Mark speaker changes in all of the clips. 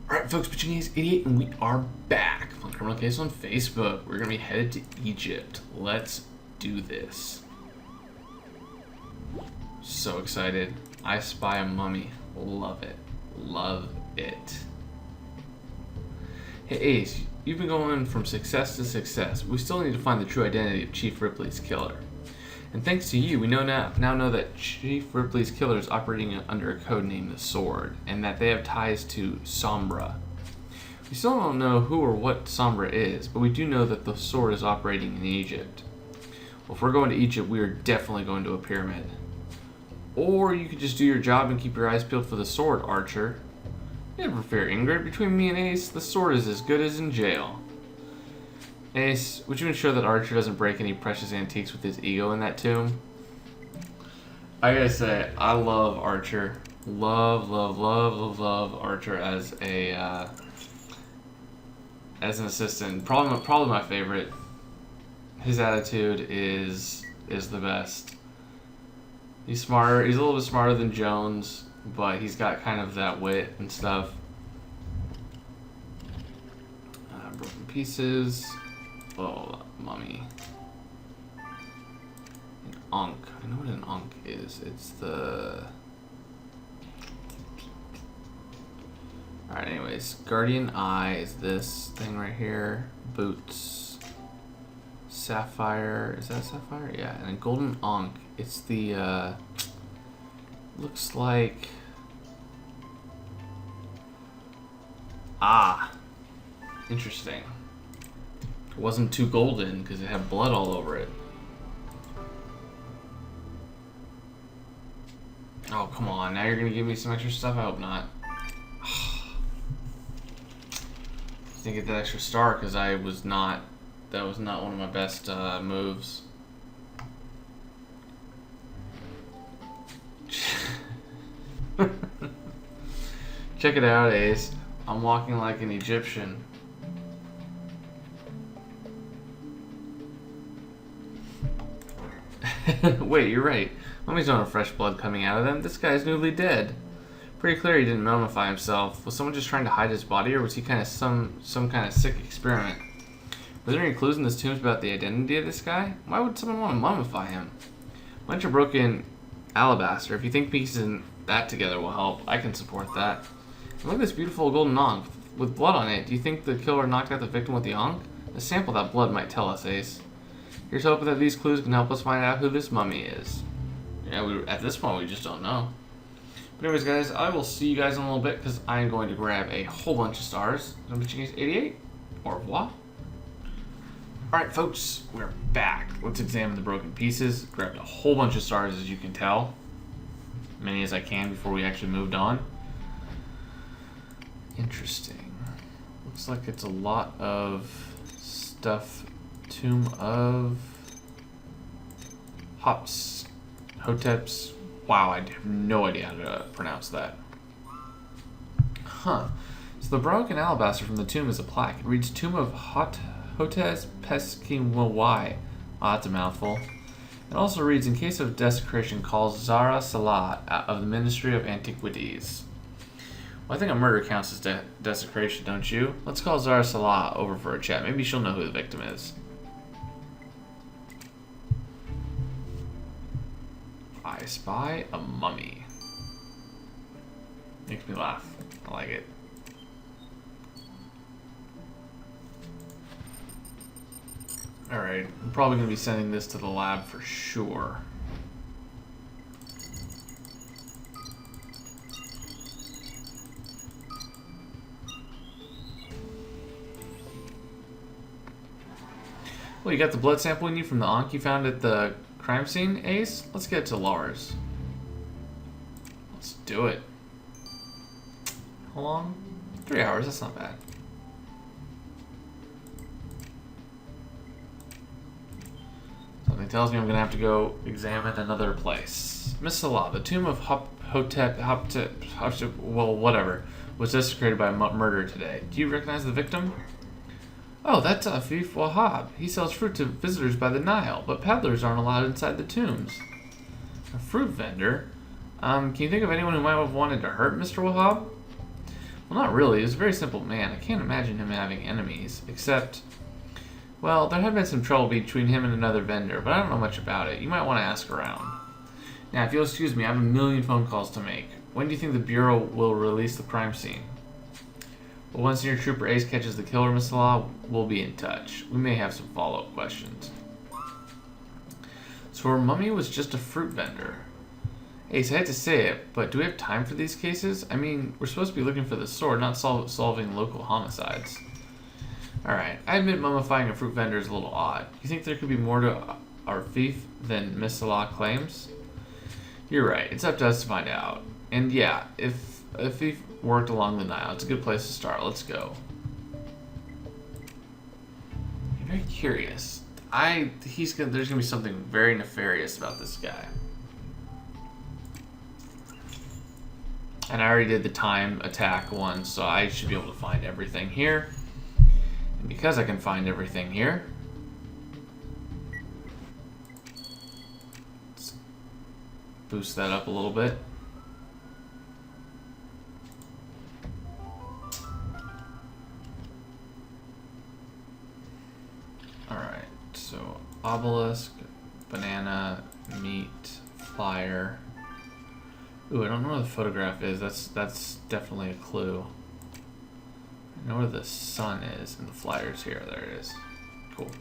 Speaker 1: Alright folks, Bitchinese88 and we are back on Criminal Case on Facebook. We're going to be headed to Egypt. Let's do this. So excited. I spy a mummy. Love it. Love it. Hey Ace, you've been going from success to success. We still need to find the true identity of Chief Ripley's killer. And thanks to you, we now know that Chief Ripley's killer is operating under a code name The Sword, and that they have ties to Sombra. We still don't know who or what Sombra is, but we do know that The Sword is operating in Egypt. Well, if we're going to Egypt, we are definitely going to a pyramid. Or you could just do your job and keep your eyes peeled for The Sword, Archer. Never fear, Ingrid. Between me and Ace, The Sword is as good as in jail. Ace, would you ensure that Archer doesn't break any precious antiques with his ego in that tomb? I gotta say, I love Archer. Love Archer as an assistant. Probably my favorite. His attitude is the best. He's smarter. He's a little bit smarter than Jones, but he's got kind of that wit and stuff. Broken pieces. Oh, mummy. An Ankh. I know what an Ankh is. It's the... Alright, anyways. Guardian Eye is this thing right here. Boots. Sapphire. Is that Sapphire? Yeah. And a Golden Ankh. It's the, looks like... Ah. Interesting. It wasn't too golden because it had blood all over it. Oh, come on. Now you're going to give me some extra stuff? I hope not. Didn't get that extra star because that was not one of my best moves. Check it out, Ace. I'm walking like an Egyptian. Wait, you're right. Mummies don't have fresh blood coming out of them. This guy's newly dead. Pretty clear he didn't mummify himself. Was someone just trying to hide his body, or was he kind of some kind of sick experiment? Were there any clues in this tomb about the identity of this guy? Why would someone want to mummify him? Bunch of broken alabaster. If you think piecing that together will help, I can support that. And look at this beautiful golden Ankh with blood on it. Do you think the killer knocked out the victim with the Ankh? A sample of that blood might tell us, Ace. Here's hoping that these clues can help us find out who this mummy is. Yeah, at this point, we just don't know. But anyways, guys, I will see you guys in a little bit because I am going to grab a whole bunch of stars. I'm Bitchinese88. Au revoir. Alright, folks, we're back. Let's examine the broken pieces. Grabbed a whole bunch of stars, as you can tell. Many as I can before we actually moved on. Interesting. Looks like it's a lot of stuff. Tomb of Hops. Hoteps. Wow, I have no idea how to pronounce that. Huh. So the broken alabaster from the tomb is a plaque. It reads Tomb of Hotes Peskinwawai. Oh, that's a mouthful. It also reads, in case of desecration, call Zara Salah of the Ministry of Antiquities. Well, I think a murder counts as desecration, don't you? Let's call Zara Salah over for a chat. Maybe she'll know who the victim is. I spy a mummy. Makes me laugh. I like it. Alright, I'm probably going to be sending this to the lab for sure. Well, you got the blood sample in you from the Ankh you found at the crime scene, Ace? Let's get to Lars. Let's do it. How long? 3 hours, that's not bad. Something tells me I'm gonna have to go examine another place. Miss Salah, the tomb of Hotep, well, whatever, was desecrated by a murder today. Do you recognize the victim? Oh, that's Afif Wahab. He sells fruit to visitors by the Nile, but peddlers aren't allowed inside the tombs. A fruit vendor? Can you think of anyone who might have wanted to hurt Mr. Wahab? Well, not really. He was a very simple man. I can't imagine him having enemies, except... Well, there had been some trouble between him and another vendor, but I don't know much about it. You might want to ask around. Now, if you'll excuse me, I have a million phone calls to make. When do you think the Bureau will release the crime scene? Well, once Senior Trooper Ace catches the killer, Miss Law, we'll be in touch. We may have some follow-up questions. So her mummy was just a fruit vendor. Ace, I hate to say it, but do we have time for these cases? I mean, we're supposed to be looking for the sword, not solving local homicides. Alright, I admit mummifying a fruit vendor is a little odd. You think there could be more to our thief than Miss Salah claims? You're right, it's up to us to find out. And yeah, if a thief worked along the Nile, it's a good place to start. Let's go. I'm very curious. There's gonna be something very nefarious about this guy. And I already did the time attack one, so I should be able to find everything here. And because I can find everything here, let's boost that up a little bit. Alright, so obelisk, banana, meat, flyer. Ooh, I don't know where the photograph is. That's definitely a clue. I know where the sun is, and the flyer's here. There it is. Cool.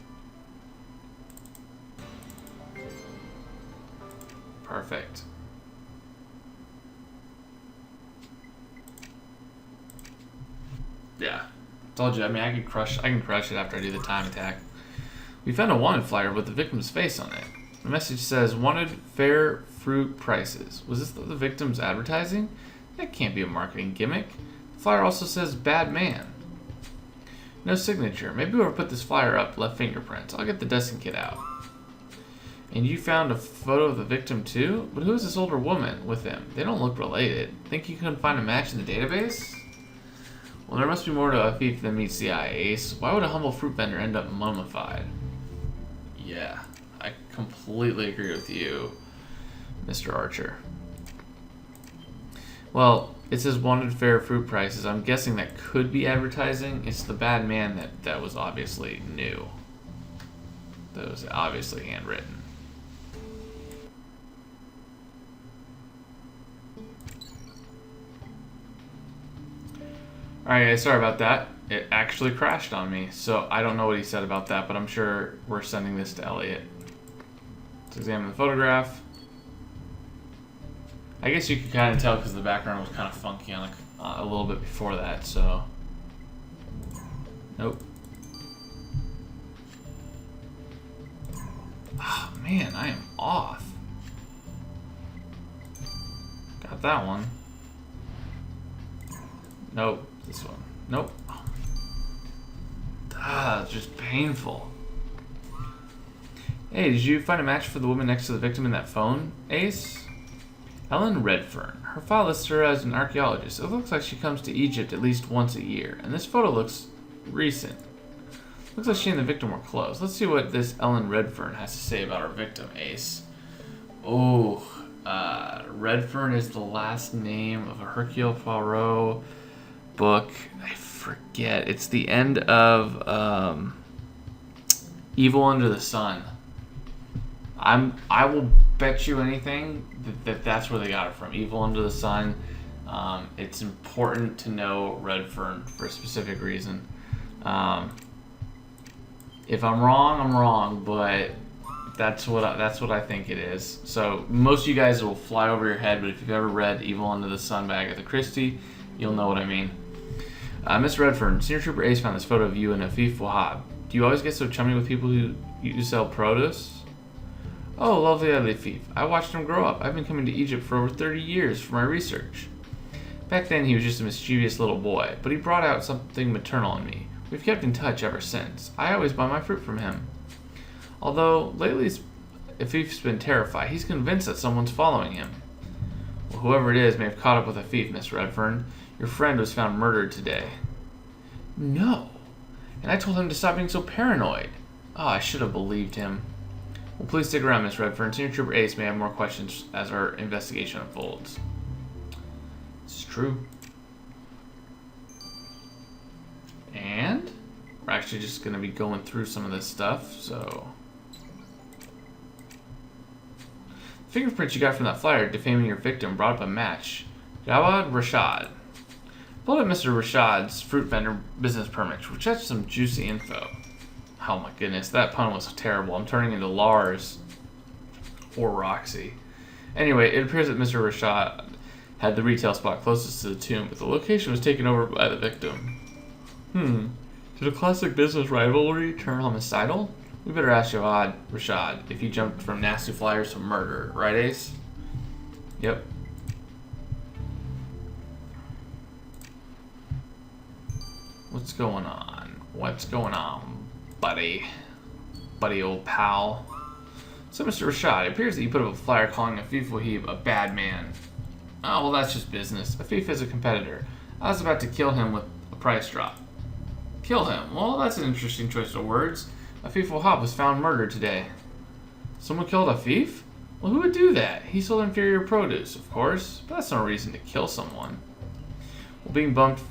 Speaker 1: Perfect. Yeah. Told you, I mean, I can crush it after I do the time attack. We found a wanted flyer with the victim's face on it. The message says, wanted fair fruit prices. Was this the victim's advertising? That can't be a marketing gimmick. The flyer also says, bad man. No signature. Maybe whoever put this flyer up left fingerprints. I'll get the dusting kit out. And you found a photo of the victim too? But who is this older woman with him? They don't look related. Think you couldn't find a match in the database? Well, there must be more to a thief than meets the eye, Ace. Why would a humble fruit vendor end up mummified? Yeah, I completely agree with you, Mr. Archer. Well, it says wanted fair fruit prices. I'm guessing that could be advertising. It's the bad man that was obviously new. That was obviously handwritten. Alright guys, sorry about that. It actually crashed on me, so I don't know what he said about that, but I'm sure we're sending this to Elliot. Let's examine the photograph. I guess you could kind of tell because the background was kind of funky on a little bit before that, so... Nope. Oh man, I am off. Got that one. Nope. This one. Nope. Ah, it's just painful. Hey, did you find a match for the woman next to the victim in that phone, Ace? Ellen Redfern. Her file lists her as an archaeologist. It looks like she comes to Egypt at least once a year, and this photo looks recent. Looks like she and the victim were close. Let's see what this Ellen Redfern has to say about her victim, Ace. Oh, Redfern is the last name of a Hercule Poirot book. I forget. It's the end of Evil Under the Sun. I will bet you anything that's where they got it from. Evil Under the Sun. It's important to know Redfern for a specific reason. If I'm wrong, I'm wrong, but that's what I think it is. So most of you guys will fly over your head, but if you've ever read Evil Under the Sun by Agatha Christie, you'll know what I mean. Miss Redfern, Senior Trooper Ace found this photo of you and Afif Wahab. Do you always get so chummy with people who you sell produce? Oh, lovely Afif. I watched him grow up. I've been coming to Egypt for over 30 years for my research. Back then, he was just a mischievous little boy, but he brought out something maternal in me. We've kept in touch ever since. I always buy my fruit from him. Although, lately, Afif's been terrified. He's convinced that someone's following him. Well, whoever it is may have caught up with Afif, Miss Redfern. Your friend was found murdered today. No. And I told him to stop being so paranoid. Oh, I should have believed him. Well, please stick around, Miss Redfern. Senior Trooper Ace may have more questions as our investigation unfolds. It's true. actually just going to be going through some of this stuff, so... Fingerprints you got from that flyer defaming your victim brought up a match. Jawad Rashad. Pulled up Mr. Rashad's fruit vendor business permit, which had some juicy info. Oh my goodness, that pun was terrible. I'm turning into Lars. Or Roxy. Anyway, it appears that Mr. Rashad had the retail spot closest to the tomb, but the location was taken over by the victim. Did a classic business rivalry turn homicidal? We better ask Jawad Rashad if he jumped from nasty flyers to murder. Right, Ace? Yep. What's going on? What's going on, buddy? Buddy old pal. So, Mr. Rashad, it appears that you put up a flyer calling Afif Wahib a bad man. Oh, well, that's just business. Afif is a competitor. I was about to kill him with a price drop. Kill him? Well, that's an interesting choice of words. Afif Wahab was found murdered today. Someone killed Afif? Well, who would do that? He sold inferior produce, of course, but that's no reason to kill someone. Well, being bumped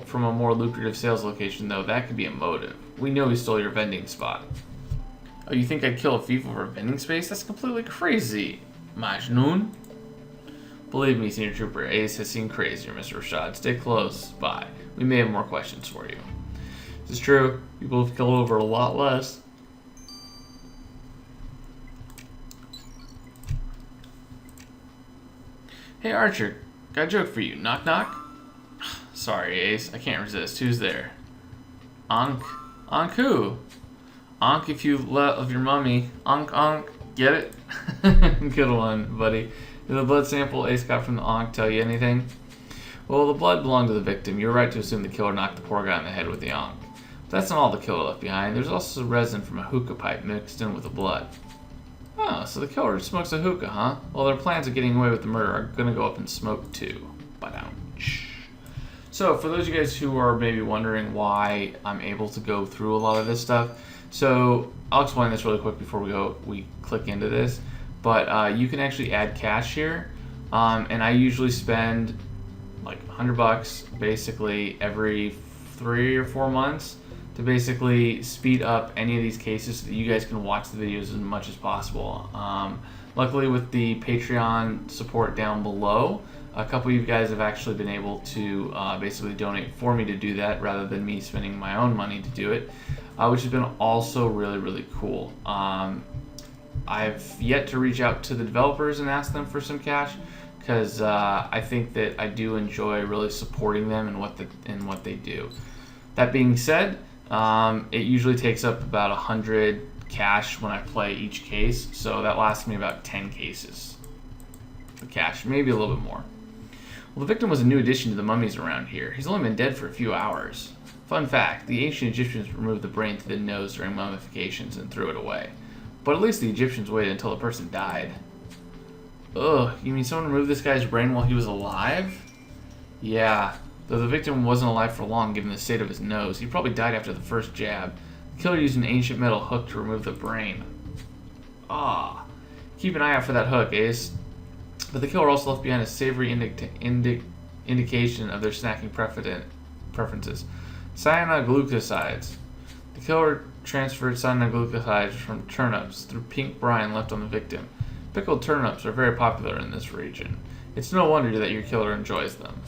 Speaker 1: from a more lucrative sales location, though, that could be a motive. We know he stole your vending spot. Oh, you think I'd kill Afif over a vending space? That's completely crazy, Majnun. Believe me, Senior Trooper, Ace has seen crazier, Mr. Rashad. Stay close by. We may have more questions for you. This is true. People have killed over a lot less. Hey, Archer. Got a joke for you. Knock, knock? Sorry, Ace. I can't resist. Who's there? Ankh. Ankh who? Ankh if you love your mummy. Ankh, Ankh. Get it? Good one, buddy. Did the blood sample Ace got from the Ankh tell you anything? Well, the blood belonged to the victim. You're right to assume the killer knocked the poor guy in the head with the Ankh. But that's not all the killer left behind. There's also resin from a hookah pipe mixed in with the blood. Oh, so the killer smokes a hookah, huh? Well, their plans of getting away with the murder are going to go up in smoke, too. Ba-dum-tsh. So, for those of you guys who are maybe wondering why I'm able to go through a lot of this stuff, so I'll explain this really quick before we click into this. But you can actually add cash here, and I usually spend like $100 basically every 3 or 4 months to basically speed up any of these cases so that you guys can watch the videos as much as possible. Luckily, with the Patreon support down below, a couple of you guys have actually been able to basically donate for me to do that rather than me spending my own money to do it, which has been also really, really cool. I've yet to reach out to the developers and ask them for some cash because I think that I do enjoy really supporting them and what they do. That being said, it usually takes up about 100 cash when I play each case, so that lasts me about 10 cases. The cash, maybe a little bit more. Well, the victim was a new addition to the mummies around here. He's only been dead for a few hours. Fun fact, the ancient Egyptians removed the brain to the nose during mummifications and threw it away. But at least the Egyptians waited until the person died. Ugh, you mean someone removed this guy's brain while he was alive? Yeah, though the victim wasn't alive for long given the state of his nose. He probably died after the first jab. The killer used an ancient metal hook to remove the brain. Ah, keep an eye out for that hook, Ace. But the killer also left behind a savory indication of their snacking preferences. Cyanoglucosides. The killer transferred cyanoglucosides from turnips through pink brine left on the victim. Pickled turnips are very popular in this region. It's no wonder that your killer enjoys them.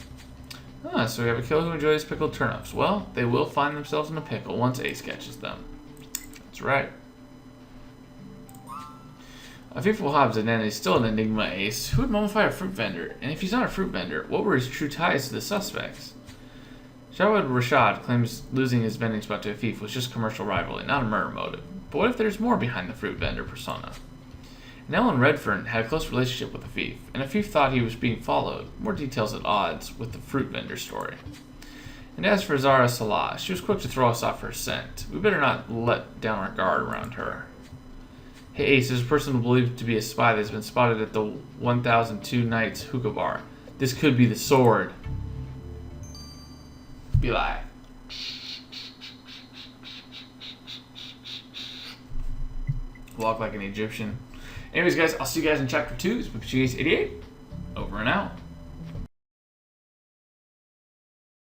Speaker 1: Ah, so we have a killer who enjoys pickled turnips. Well, they will find themselves in a pickle once Ace catches them. That's right. Afif Wahab's identity is still an enigma, Ace. Who would mummify a fruit vendor? And if he's not a fruit vendor, what were his true ties to the suspects? Jawad Rashad claims losing his vending spot to Afif was just commercial rivalry, not a murder motive. But what if there's more behind the fruit vendor persona? And Ellen Redfern had a close relationship with Afif, and Afif thought he was being followed. More details at odds with the fruit vendor story. And as for Zara Salah, she was quick to throw us off her scent. We better not let down our guard around her. Hey Ace, there's a person believed to be a spy that's been spotted at the 1002 Nights hookah bar. This could be the sword. Be like. Walk like an Egyptian. Anyways, guys, I'll see you guys in Chapter 2. It's Pikachu 88. Over and out.